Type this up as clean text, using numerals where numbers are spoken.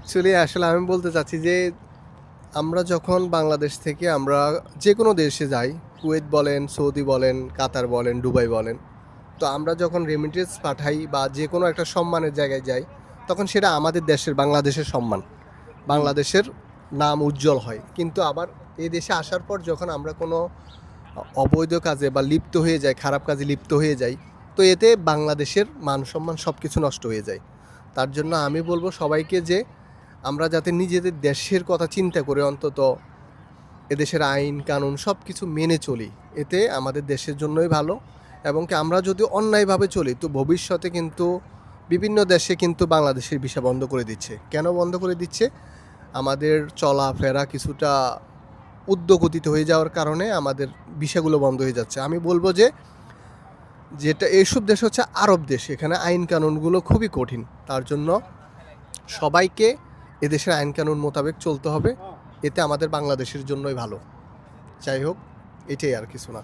Actually আসলে আমি বলতে চাচ্ছি যে আমরা যখন বাংলাদেশ থেকে আমরা যে কোনো দেশে যাই, কুয়েত বলেন, সৌদি বলেন, কাতার বলেন, দুবাই বলেন। তো আমরা যখন রেমিটেন্স পাঠাই বা যে কোনো একটা সম্মানের জায়গায় যাই, তখন সেটা আমাদের দেশের বাংলাদেশের সম্মান। হুম, বাংলাদেশের নাম উজ্জ্বল হয়। কিন্তু আবার এই দেশে আসার পর যখন আমরা কোনো অবৈধ কাজে বা লিপ্ত হয়ে যাই, খারাপ কাজে লিপ্ত হয়ে যাই, তো এতে বাংলাদেশের মান সম্মান সব কিছু নষ্ট হয়ে যায়। তার জন্য আমি বলব সবাইকে যে আমরা যাতে নিজেদের দেশের কথা চিন্তা করে অন্তত এদেশের আইন কানুন সব কিছু মেনে চলি, এতে আমাদের দেশের জন্যই ভালো। এবং কি আমরা যদি অন্যায়ভাবে চলি তো ভবিষ্যতে কিন্তু বিভিন্ন দেশে কিন্তু বাংলাদেশের ভিসা বন্ধ করে দিচ্ছে। কেন বন্ধ করে দিচ্ছে? আমাদের চলাফেরা কিছুটা ঊর্ধ্বগতিতে হয়ে যাওয়ার কারণে আমাদের ভিসাগুলো বন্ধ হয়ে যাচ্ছে। আমি বলবো যে যেটা এইসব দেশ হচ্ছে আরব দেশ, এখানে আইন কানুনগুলো খুবই কঠিন। তার জন্য সবাইকে এদেশের আইন কানুন মোতাবেক চলতে হবে, এতে আমাদের বাংলাদেশের জন্যই ভালো। যাই হোক, এটাই আর কিছু না।